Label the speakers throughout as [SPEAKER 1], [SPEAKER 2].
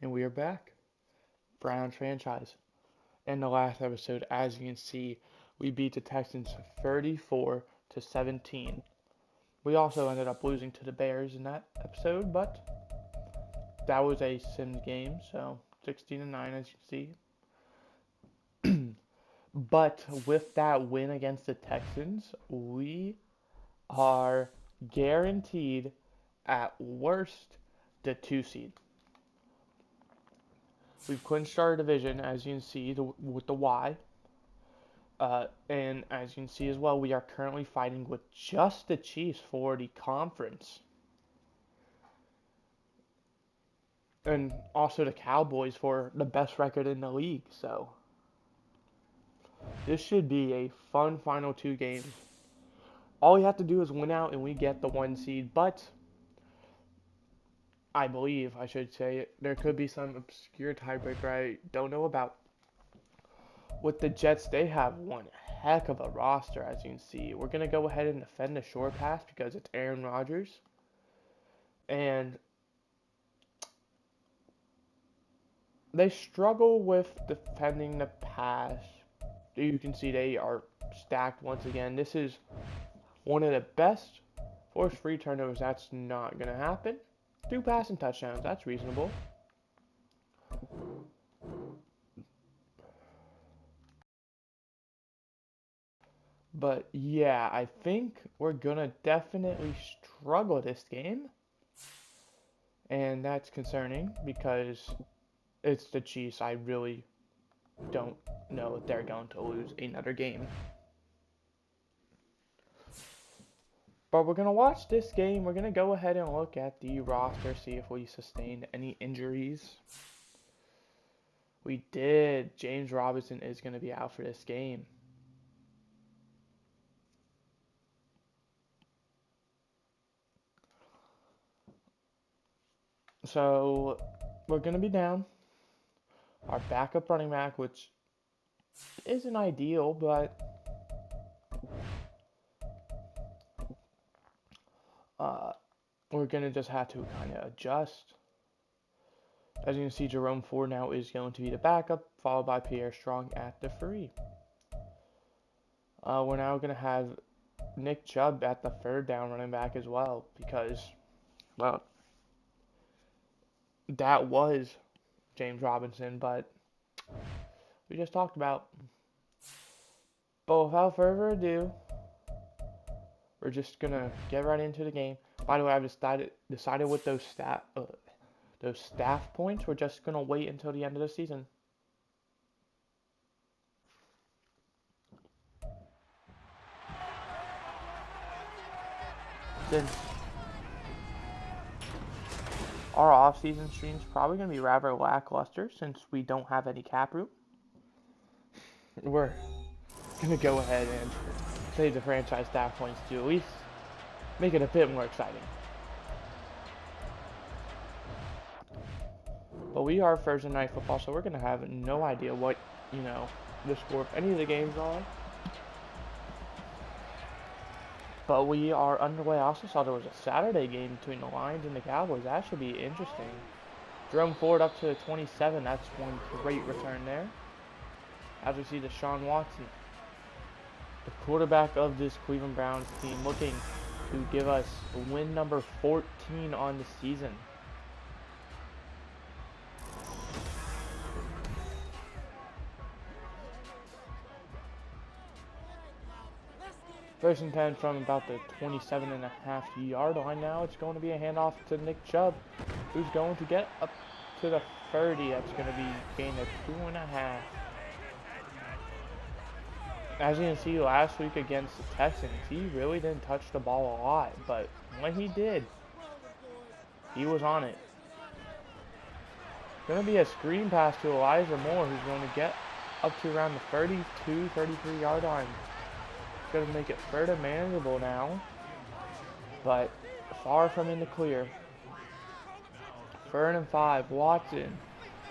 [SPEAKER 1] And we are back. Browns franchise. In the last episode, as you can see, we beat the Texans 34 to 17. We also ended up losing to the Bears in that episode, but that was a Sims game, so 16 and 9 as you can see. But with that win against the Texans, we are guaranteed at worst the 2 seed. We've clinched our division, as you can see, with the Y. And as you can see as well, we are currently fighting with just the Chiefs for the conference. And also the Cowboys for the best record in the league. So this should be a fun final 2 games. All we have to do is win out and we get the 1 seed. But I believe, I should say, there could be some obscure tiebreaker I don't know about. With the Jets, they have one heck of a roster, as you can see. We're going to go ahead and defend the short pass because it's Aaron Rodgers. And they struggle with defending the pass. You can see they are stacked once again. This is one of the best forced free turnovers. That's not going to happen. 2 passing touchdowns. That's reasonable. But yeah, I think we're going to definitely struggle this game. And that's concerning because it's the Chiefs. I really don't know if they're going to lose another game. But we're going to watch this game. We're going to go ahead and look at the roster, see if we sustained any injuries. We did. James Robinson is going to be out for this game. So we're going to be down. Our backup running back, which isn't ideal, but we're going to just have to kind of adjust. As you can see, Jerome Ford now is going to be the backup, followed by Pierre Strong at the free. We're now going to have Nick Chubb at the 3rd down running back as well because, well, that was James Robinson, but we just talked about. But without further ado, we're just going to get right into the game. By the way, I've decided with those staff points, we're just going to wait until the end of the season. Since our off-season stream's probably going to be rather lackluster since we don't have any cap room, we're going to go ahead and save the franchise staff points to at least make it a bit more exciting. But we are Thursday Night Football, so we're going to have no idea what, the score of any of the games are. But we are underway. I also saw there was a Saturday game between the Lions and the Cowboys. That should be interesting. Jerome Ford up to 27. That's one great return there. As we see Deshaun Watson, the quarterback of this Cleveland Browns team, looking to give us win number 14 on the season. First and 10 from about the 27.5-yard line now. It's going to be a handoff to Nick Chubb, who's going to get up to the 30. That's going to be gain of 2.5. As you can see last week against the Texans, he really didn't touch the ball a lot, but when he did, he was on it. Going to be a screen pass to Elijah Moore, who's going to get up to around the 32, 33-yard line. It's going to make it further manageable now, but far from in the clear. 3rd and 5, Watson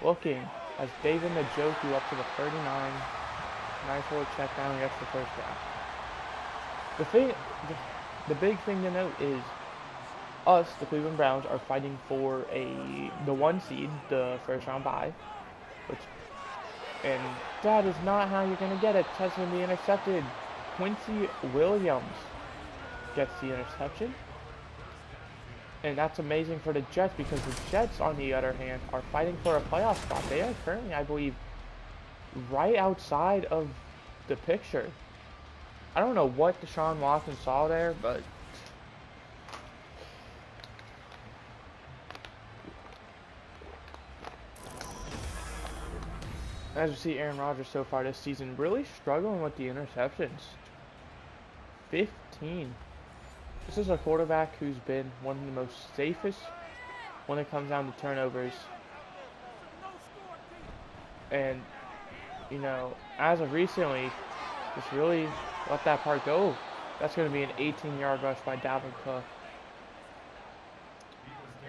[SPEAKER 1] looking as David Njoku up to the 39. Nice little check down, gets the 1st down. The big thing to note is us, the Cleveland Browns, are fighting for the 1 seed, the first round bye, which, and that is not how you're gonna get it. That's gonna be intercepted. Quincy Williams gets the interception. And that's amazing for the Jets, because the Jets, on the other hand, are fighting for a playoff spot. They are currently, I believe, right outside of the picture. I don't know what Deshaun Watson saw there, but as you see, Aaron Rodgers so far this season really struggling with the interceptions. 15. This is a quarterback who's been one of the most safest when it comes down to turnovers. And, you know, as of recently, just really let that part go. That's going to be an 18-yard rush by Dalvin Cook.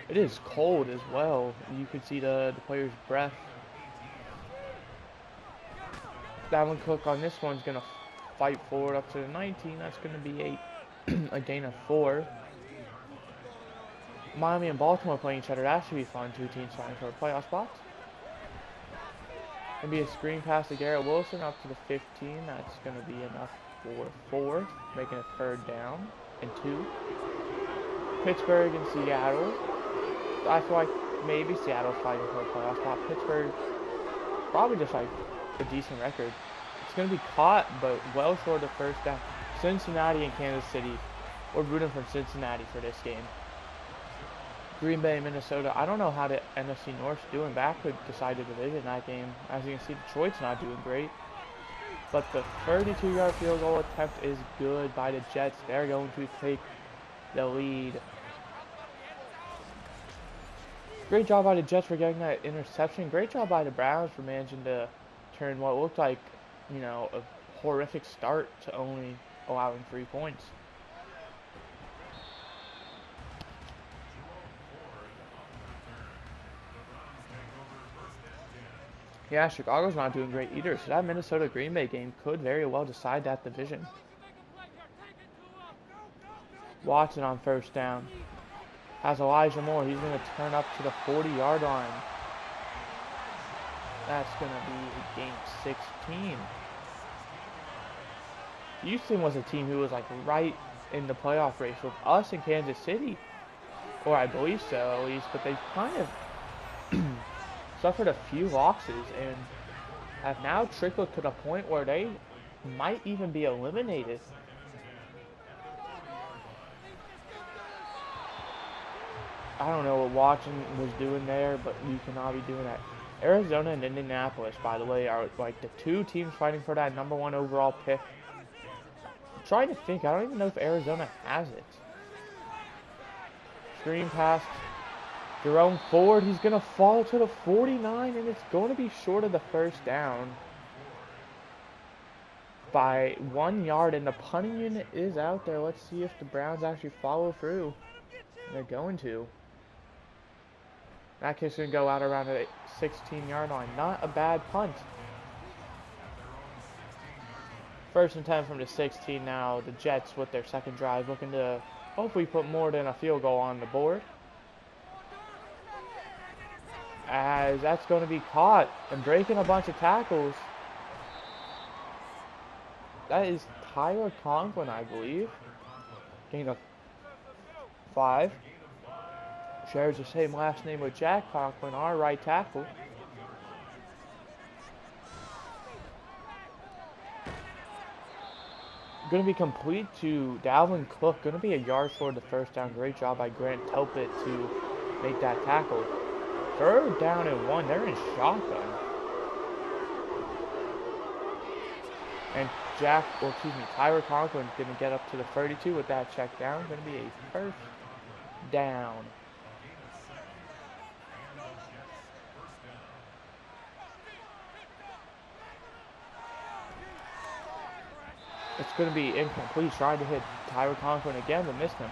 [SPEAKER 1] It is cold as well. You can see the player's breath. Dalvin Cook on this one's going to fight forward up to the 19. That's going to be a gain of 4. Miami and Baltimore playing each other. That should be fun. Two teams fighting for a playoff spot. Going to be a screen pass to Garrett Wilson up to the 15. That's going to be enough for 4, making it 3rd down and 2. Pittsburgh and Seattle. I feel like maybe Seattle's fighting for a playoff spot. Pittsburgh probably just like a decent record. It's going to be caught, but well short of 1st down. Cincinnati and Kansas City. We're rooting for Cincinnati for this game. Green Bay, Minnesota. I don't know how the NFC North's doing. That could decide the division in that game. As you can see, Detroit's not doing great. But the 32-yard field goal attempt is good by the Jets. They're going to take the lead. Great job by the Jets for getting that interception. Great job by the Browns for managing to turn what looked like, you know, a horrific start to only allowing 3 points. Yeah, Chicago's not doing great either, so that Minnesota-Green Bay game could very well decide that division. Watson on 1st down. Has Elijah Moore. He's going to turn up to the 40-yard line. That's going to be game 16. Houston was a team who was like right in the playoff race with us in Kansas City. Or I believe so, at least. But they've kind of suffered a few losses and have now trickled to the point where they might even be eliminated. I don't know what Watson was doing there, but you cannot be doing that. Arizona and Indianapolis, by the way, are like the 2 teams fighting for that number 1 overall pick. I'm trying to think. I don't even know if Arizona has it. Screen pass. Jerome Ford, he's going to fall to the 49, and it's going to be short of the 1st down by 1 yard, and the punting unit is out there. Let's see if the Browns actually follow through. They're going to. That kick's going to go out around the 16-yard line. Not a bad punt. 1st and 10 from the 16 now. The Jets with their 2nd drive looking to hopefully put more than a field goal on the board. As that's going to be caught and breaking a bunch of tackles. That is Tyler Conklin, I believe. Gain of 5. Shares the same last name with Jack Conklin, our right tackle. Going to be complete to Dalvin Cook. Going to be a yard short of the 1st down. Great job by Grant Telpett to make that tackle. 3rd down and 1. They're in shotgun. And Tyler Conklin going to get up to the 32 with that check down. Going to be a 1st down. It's going to be incomplete. Trying to hit Tyler Conklin again, but missed him.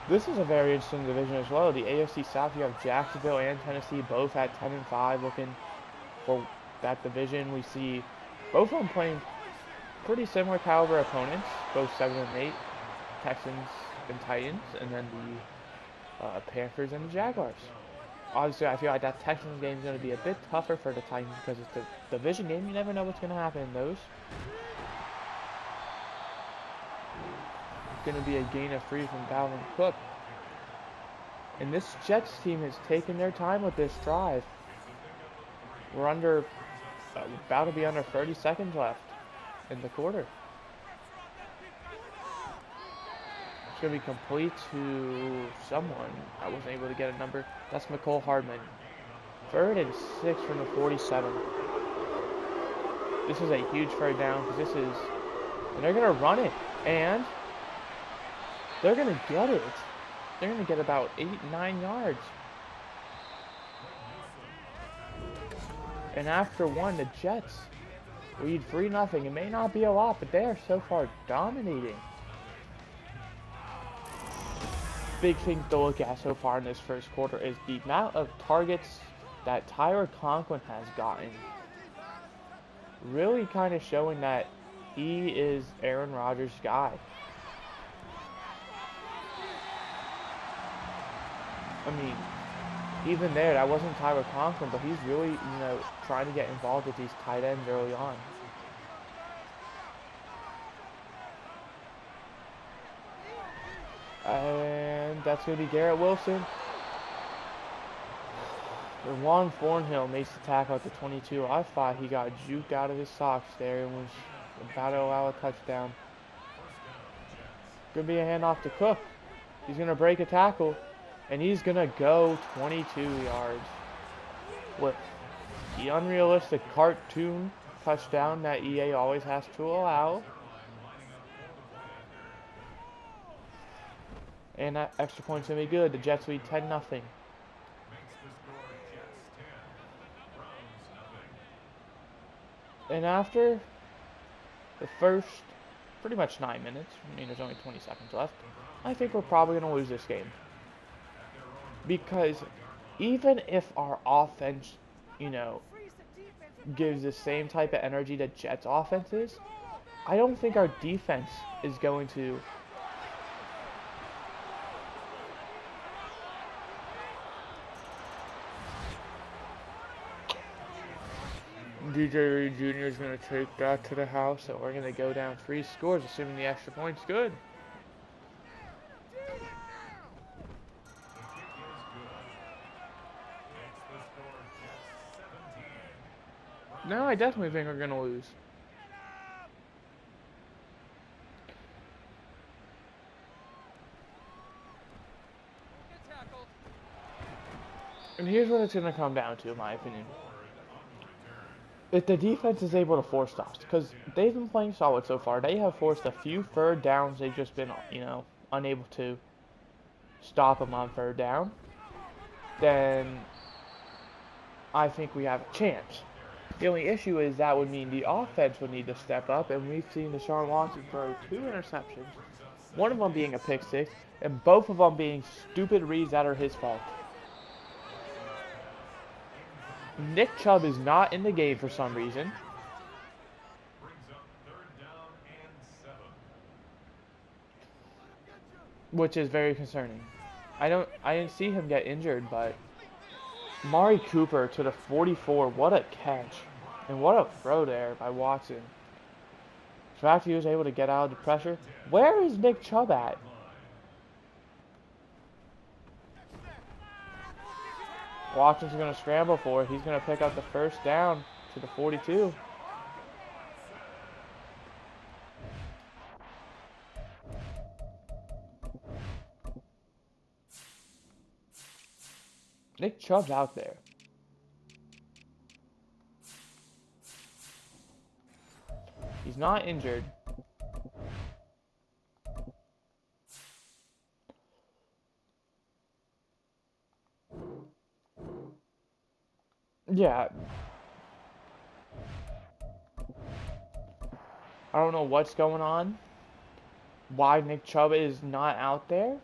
[SPEAKER 1] This is a very interesting division as well. The AFC South, you have Jacksonville and Tennessee both at 10-5 looking for that division. We see both of them playing pretty similar caliber opponents, both 7-8, Texans and Titans. And then Panthers and the Jaguars. Obviously, I feel like that Texans game is going to be a bit tougher for the Titans because it's the division game. You never know what's going to happen in those. It's going to be a gain of 3 from Dalvin Cook. And this Jets team has taken their time with this drive. We're about to be under 30 seconds left in the quarter. It's going to be complete to someone. I wasn't able to get a number. That's Mecole Hardman. 3rd and 6 from the 47. This is a huge third down because and they're going to run it. And they're going to get it. They're going to get about 8-9 yards. And after one, the Jets lead 3-0. It may not be a lot, but they are so far dominating. Big thing to look at so far in this first quarter is the amount of targets that Tyler Conklin has gotten. Really kind of showing that he is Aaron Rodgers' guy. I mean, even there, that wasn't Tyler Conklin, but he's really, trying to get involved with these tight ends early on. And that's going to be Garrett Wilson. And Juan Thornhill makes the tackle at the 22. I thought he got juked out of his socks there and was about to allow a touchdown. Going to be a handoff to Cook. He's going to break a tackle. And he's going to go 22 yards with the unrealistic cartoon touchdown that EA always has to allow. And that extra point's going to be good. The Jets lead 10-0. And after the first pretty much 9 minutes, I mean, there's only 20 seconds left, I think we're probably going to lose this game. Because even if our offense, gives the same type of energy that Jets offense is, I don't think our defense is going to DJ Reed Jr. is going to take that to the house, so we're going to go down 3 scores, assuming the extra point's good. No, I definitely think we're going to lose. And here's what it's going to come down to, in my opinion. If the defense is able to force stops, because they've been playing solid so far. They have forced a few third downs. They've just been, unable to stop them on third down. Then I think we have a chance. The only issue is that would mean the offense would need to step up, and we've seen Deshaun Watson throw 2 interceptions, one of them being a pick six, and both of them being stupid reads that are his fault. Nick Chubb is not in the game for some reason. Which is very concerning. I didn't see him get injured, but Mari Cooper to the 44, what a catch. And what a throw there by Watson. The fact he was able to get out of the pressure. Where is Nick Chubb at? Watson's going to scramble for it. He's going to pick up the first down to the 42. Nick Chubb's out there. He's not injured. Yeah. I don't know what's going on. Why Nick Chubb is not out there.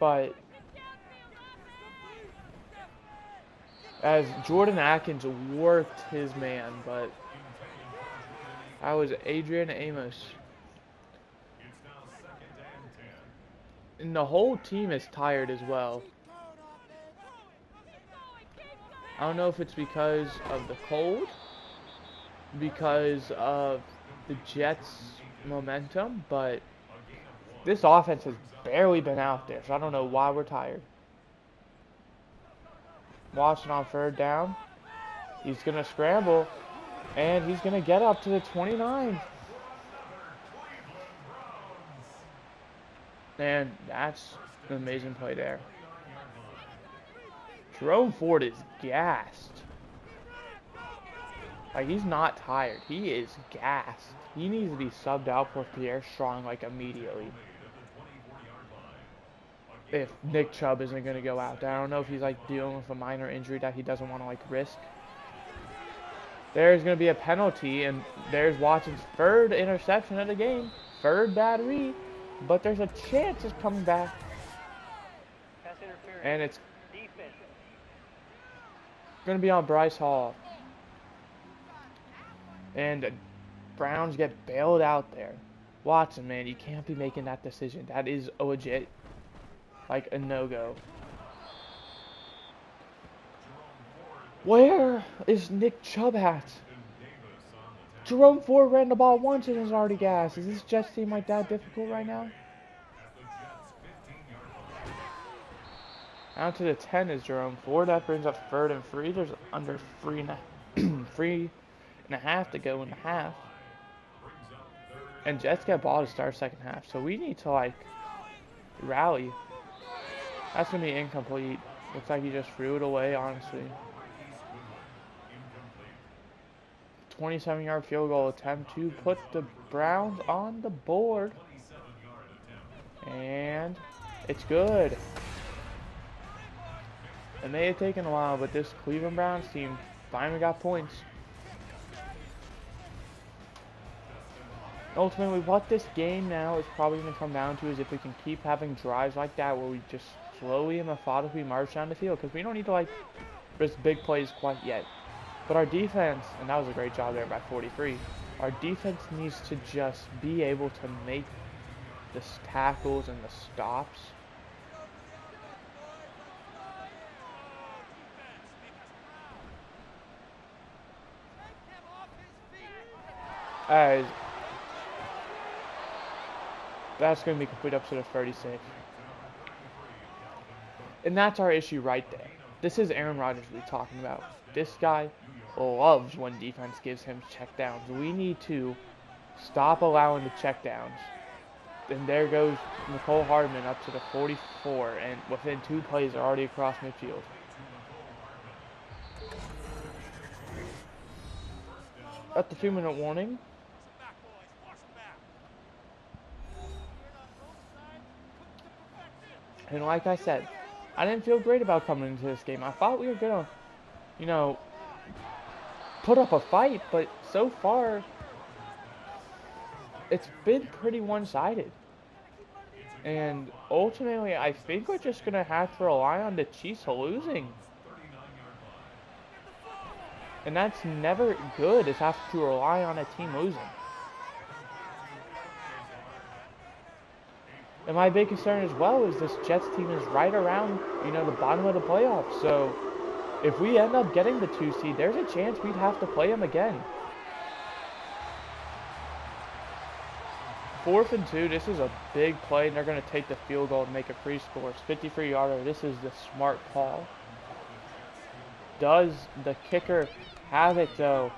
[SPEAKER 1] But as Jordan Atkins worked his man, but that was Adrian Amos. And the whole team is tired as well. I don't know if it's because of the cold, because of the Jets' momentum, but this offense has barely been out there, so I don't know why we're tired. Watson on third down. He's going to scramble, and he's going to get up to the 29. And that's an amazing play there. Jerome Ford is gassed. Like, he's not tired. He is gassed. He needs to be subbed out for Pierre Strong, like, immediately. If Nick Chubb isn't going to go out there. I don't know if he's, like, dealing with a minor injury that he doesn't want to, like, risk. There's going to be a penalty, and there's Watson's third interception of the game. Third bad read. But there's a chance it's coming back. And it's going to be on Bryce Hall. And the Browns get bailed out there. Watson, man, you can't be making that decision. That is a legit, like, a no-go. Where is Nick Chubb at? Jerome Ford ran the ball once and is already gassed. Is this Jets team like that difficult right now? Down to the 10 is Jerome Ford. That brings up third and 3. There's under 3.5 to go in the half. And Jets get ball to start second half. So we need to, like, rally. That's going to be incomplete. Looks like he just threw it away, honestly. 27-yard field goal attempt to put the Browns on the board. And it's good. It may have taken a while, but this Cleveland Browns team finally got points. Ultimately, what this game now is probably going to come down to is if we can keep having drives like that where we just slowly and methodically march down the field. Because we don't need to, like, risk big plays quite yet. But our defense, and that was a great job there by 43, our defense needs to just be able to make the tackles and the stops. As that's going to be complete up to the 36. And that's our issue right there. This is Aaron Rodgers we're talking about. This guy loves when defense gives him checkdowns. We need to stop allowing the checkdowns. And there goes Nicole Hardman up to the 44, and within 2 plays are already across midfield. At the 2-minute warning. And like I said, I didn't feel great about coming into this game. I thought we were going to, you know, put up a fight, but so far, it's been pretty one-sided. And ultimately, I think we're just going to have to rely on the Chiefs losing. And that's never good, is have to rely on a team losing. And my big concern as well is this Jets team is right around, you know, the bottom of the playoffs. So if we end up getting the 2 seed, there's a chance we'd have to play them again. 4th and 2, this is a big play, and they're going to take the field goal and make a free score. It's 53-yarder. This is the smart call. Does the kicker have it, though?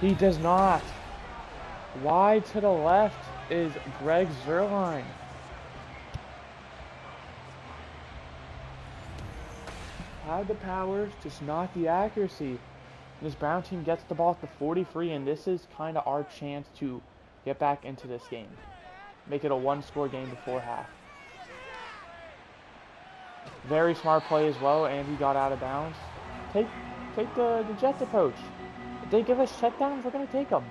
[SPEAKER 1] He does not. Wide to the left is Greg Zuerlein. Had the powers, just not the accuracy. This Brown team gets the ball at the 43, and this is kind of our chance to get back into this game. Make it a 1-score game before half. Very smart play as well, and he got out of bounds. Take the Jets approach. If they give us checkdowns, we're going to take them.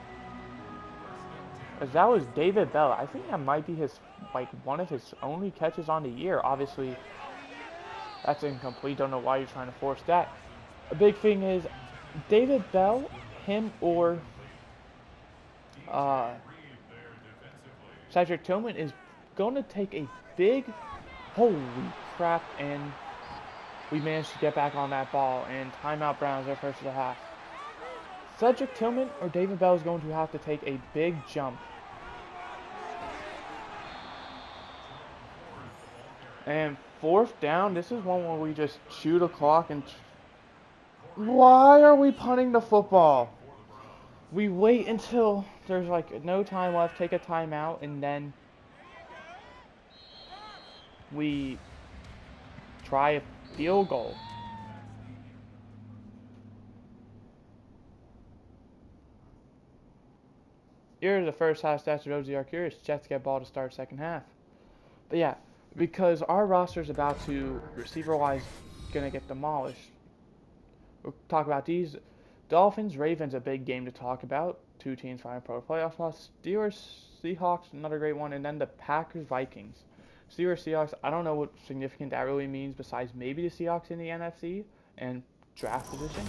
[SPEAKER 1] As that was David Bell. I think that might be his, like, one of his only catches on the year. Obviously, that's incomplete. Don't know why you're trying to force that. A big thing is David Bell, him or Cedric Tillman is going to take a big, holy crap, and we managed to get back on that ball, and timeout Browns their first of the half. Cedric Tillman or David Bell is going to have to take a big jump. And fourth down, this is one where we just chew the clock and... Why are we punting the football? We wait until there's like no time left, take a timeout, and then we try a field goal. Here are the first half stats of Rosie are curious. Jets get ball to start second half. But yeah, because our roster's about to, receiver-wise, gonna get demolished. We'll talk about these. Dolphins, Ravens, a big game to talk about. Two teams fighting for playoff spots. Steelers, Seahawks, another great one. And then the Packers, Vikings. Steelers, Seahawks, I don't know what significant that really means besides maybe the Seahawks in the NFC and draft position.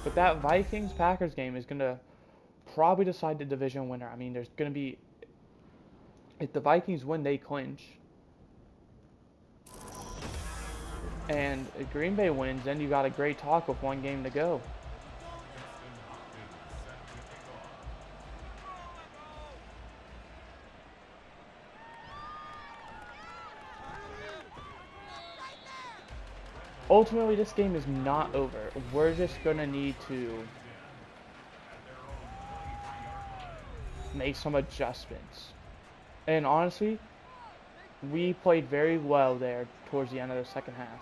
[SPEAKER 1] But that Vikings-Packers game is going to probably decide the division winner. I mean, there's going to be... If the Vikings win, they clinch. And if Green Bay wins, then you got a great talk with one game to go. Ultimately, this game is not over. We're just going to need to make some adjustments. And honestly, we played very well there towards the end of the second half.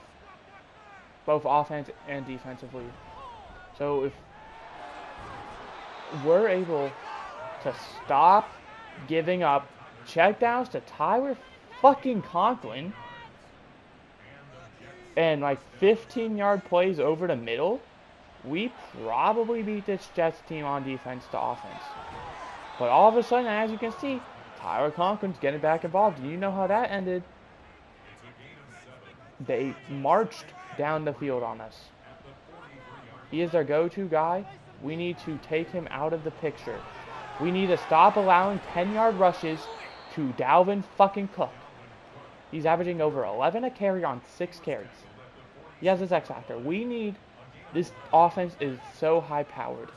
[SPEAKER 1] Both offense and defensively. So if we're able to stop giving up checkdowns to Tyler fucking Conklin and like 15-yard plays over the middle, we probably beat this Jets team on defense to offense. But all of a sudden, as you can see, Tyler Conklin's getting back involved. Do you know how that ended? They marched down the field on us. He is their go-to guy. We need to take him out of the picture. We need to stop allowing 10-yard rushes to Dalvin fucking Cook. He's averaging over 11 a carry on 6 carries. He has his X factor. We need... This offense is so high-powered.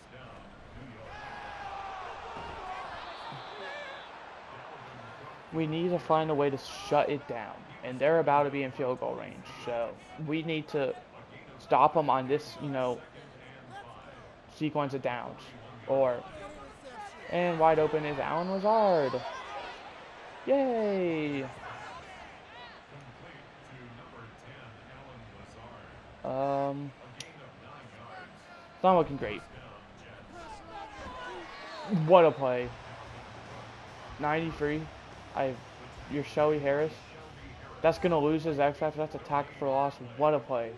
[SPEAKER 1] We need to find a way to shut it down. And they're about to be in field goal range. So we need to stop them on this, sequence of downs. And wide open is Allen Lazard. Yay! It's not looking great. What a play. 93. You're Shelby Harris. That's going to lose his X factor. That's a tackle for loss. What a play.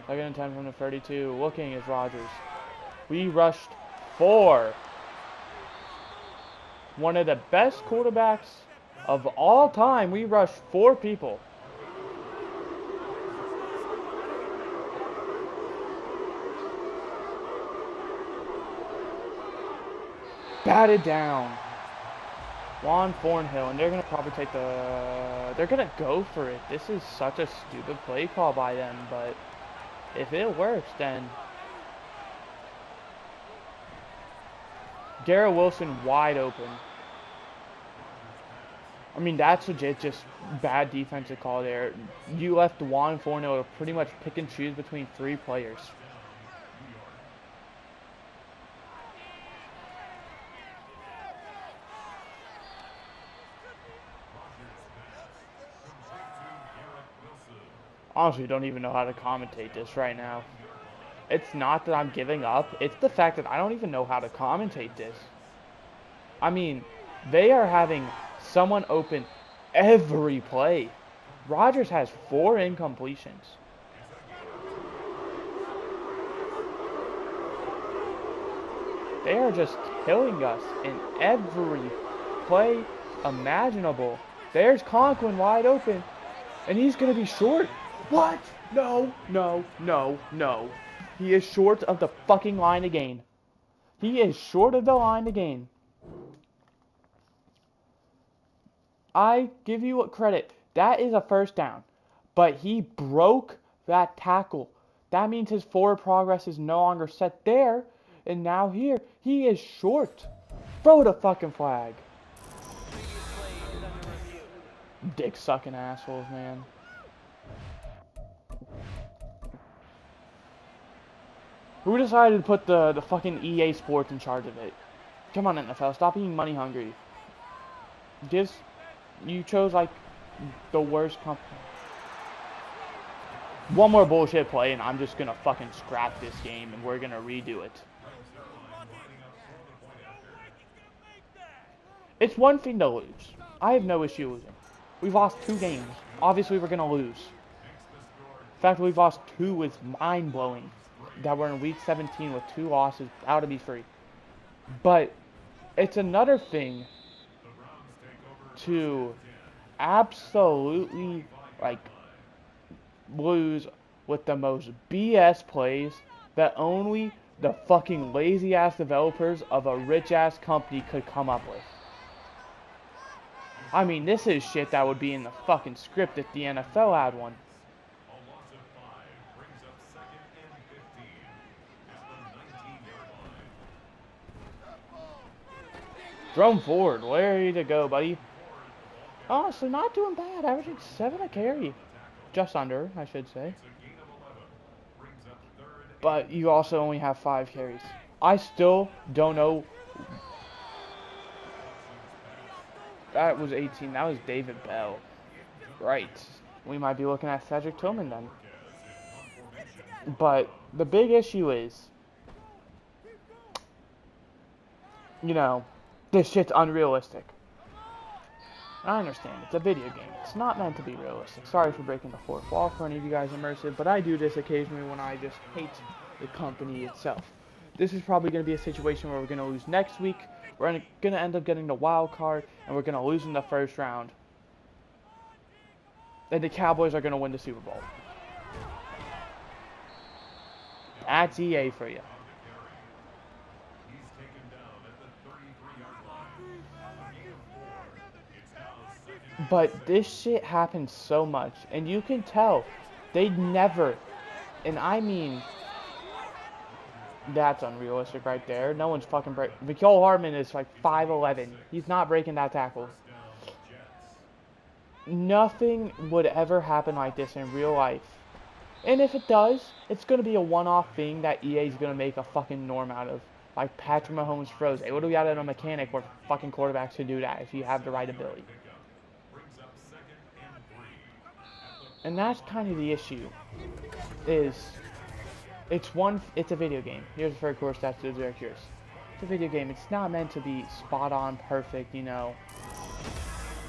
[SPEAKER 1] Second and 10 from the 32. Looking is Rodgers. We rushed 4. One of the best quarterbacks of all time. We rushed 4 people. Batted down. Juan Thornhill, and they're going to probably take they're going to go for it. This is such a stupid play call by them, but if it works, then Garrett Wilson wide open. I mean, that's legit just bad defensive call there. You left Juan Thornhill to pretty much pick and choose between 3 players. Honestly, don't even know how to commentate this right now. It's not that I'm giving up. It's the fact that I don't even know how to commentate this. I mean, they are having someone open every play. Rodgers has 4 incompletions. They are just killing us in every play imaginable. There's Conklin wide open, and he's going to be short. What? No, no, no, no. He is short of the fucking line to gain. He is short of the line to gain. I give you credit. That is a first down. But he broke that tackle. That means his forward progress is no longer set there. And now here, he is short. Throw the fucking flag. Dick sucking assholes, man. Who decided to put the fucking EA Sports in charge of it? Come on, NFL, stop being money hungry. Just, you chose like the worst company. One more bullshit play and I'm just gonna fucking scrap this game and we're gonna redo it. It's one thing to lose. I have no issue losing. We've lost 2 games. Obviously we're gonna lose. The fact that we've lost 2 is mind-blowing. That we're in week 17 with 2 losses, out to be free. But it's another thing to absolutely like lose with the most BS plays that only the fucking lazy ass developers of a rich ass company could come up with. I mean, this is shit that would be in the fucking script if the NFL had one. Throw him forward. Ready to go, buddy. Honestly, not doing bad. Averaging 7 a carry. Just under, I should say. But you also only have 5 carries. I still don't know. That was 18. That was David Bell. Right. We might be looking at Cedric Tillman then. But the big issue is, you know, this shit's unrealistic. I understand, it's a video game. It's not meant to be realistic. Sorry for breaking the fourth wall for any of you guys immersive, but I do this occasionally when I just hate the company itself. This is probably going to be a situation where we're going to lose next week. We're going to end up getting the wild card, and we're going to lose in the first round. And the Cowboys are going to win the Super Bowl. That's EA for you. But this shit happens so much, and you can tell they never, and I mean, that's unrealistic right there. No one's fucking break. Mecole Hardman is like 5'11". He's not breaking that tackle. Nothing would ever happen like this in real life. And if it does, it's going to be a one-off thing that EA is going to make a fucking norm out of. Like Patrick Mahomes froze. Hey, what do we got in a mechanic where fucking quarterbacks can do that if you have the right ability? And that's kind of the issue. It's a video game. Here's the first course, that's the direct yours. It's a video game. It's not meant to be spot on, perfect, you know.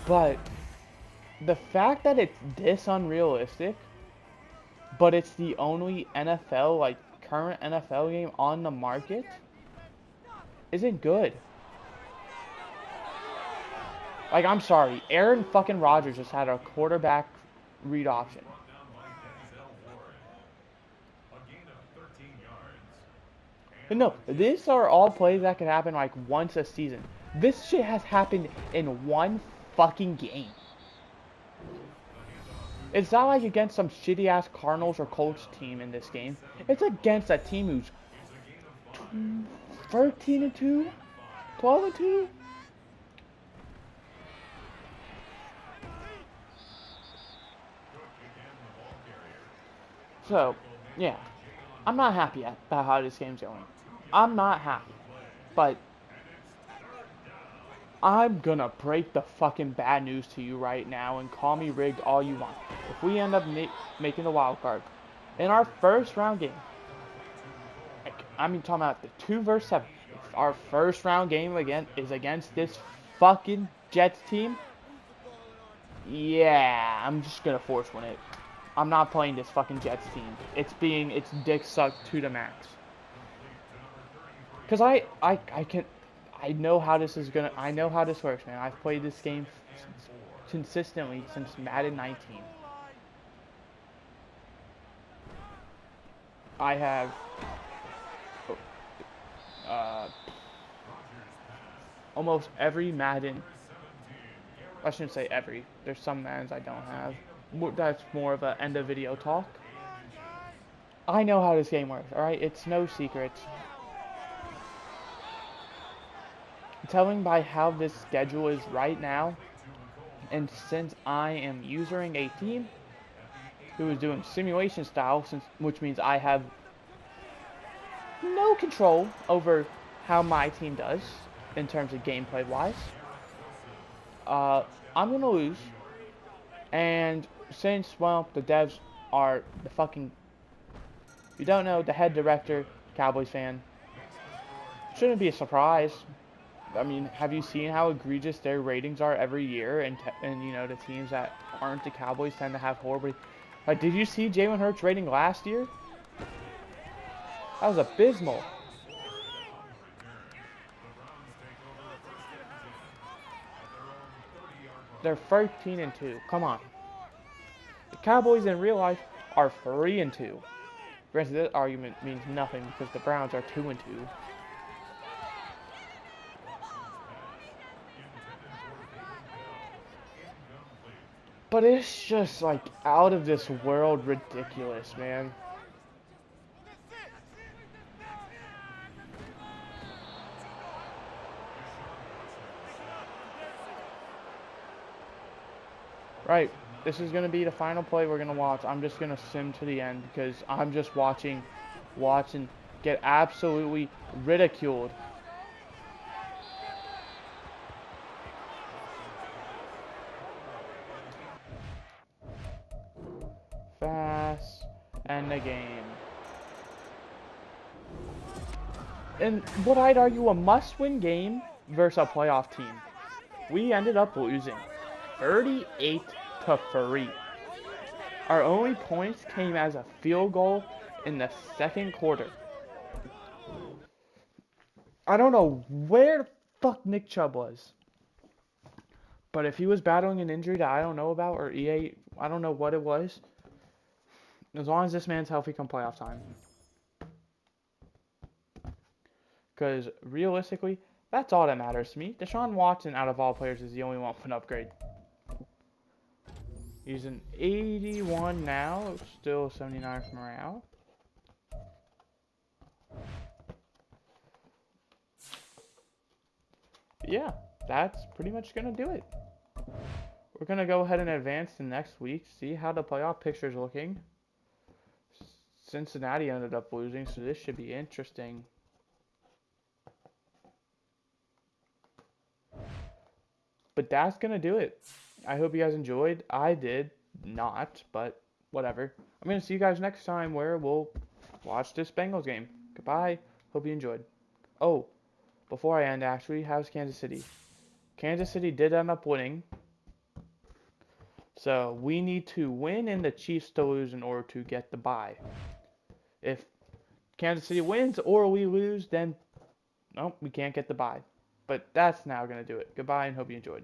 [SPEAKER 1] But the fact that it's this unrealistic, but it's the only NFL, like current NFL game on the market, isn't good. Like, I'm sorry, Aaron fucking Rodgers just had a quarterback read option. But no, these are all plays that can happen like once a season. This shit has happened in one fucking game. It's not like against some shitty ass Cardinals or Colts team in this game. It's against a team who's 13-2, 12-2. So, yeah, I'm not happy about how this game's going. I'm not happy, but I'm gonna break the fucking bad news to you right now and call me rigged all you want. If we end up making the wild card in our first round game, talking about the 2 versus 7. If our first round game again is against this fucking Jets team, yeah, I'm just gonna force win it. I'm not playing this fucking Jets team. It's dick sucked to the max. Cause I know how this works, man. I've played this game consistently since Madden 19. I have almost every Madden I shouldn't say every. There's some Maddens I don't have. That's more of a end of video talk. I know how this game works, alright? It's no secret. Telling by how this schedule is right now, and since I am using a team who is doing simulation style, which means I have no control over how my team does in terms of gameplay wise, I'm gonna lose. And since, well, the devs are the fucking, if you don't know, the head director, Cowboys fan, shouldn't be a surprise. I mean, have you seen how egregious their ratings are every year? And you know, the teams that aren't the Cowboys tend to have horribly. Like, did you see Jalen Hurts' rating last year? That was abysmal. They're 13-2. Come on. The Cowboys in real life are 3-2. Granted, that argument means nothing because the Browns are 2-2. But it's just like out of this world ridiculous, man. Right, this is going to be the final play we're going to watch. I'm just going to sim to the end because I'm just watching get absolutely ridiculed. Fast, end the game. And what I'd argue a must-win game versus a playoff team. We ended up losing 38-3. Our only points came as a field goal in the second quarter. I don't know where the fuck Nick Chubb was. But if he was battling an injury that I don't know about, or EA, I don't know what it was. As long as this man's healthy come playoff time. Because realistically, that's all that matters to me. Deshaun Watson, out of all players, is the only one with an upgrade. He's an 81 now, still 79 for morale. Yeah, that's pretty much going to do it. We're going to go ahead and advance to next week, see how the playoff picture is looking. Cincinnati ended up losing, so this should be interesting. But that's going to do it. I hope you guys enjoyed. I did not, but whatever. I'm going to see you guys next time where we'll watch this Bengals game. Goodbye. Hope you enjoyed. Oh, before I end, actually, how's Kansas City? Kansas City did end up winning. So we need to win and the Chiefs to lose in order to get the bye. If Kansas City wins or we lose, then no, we can't get the bye. But that's now going to do it. Goodbye and hope you enjoyed.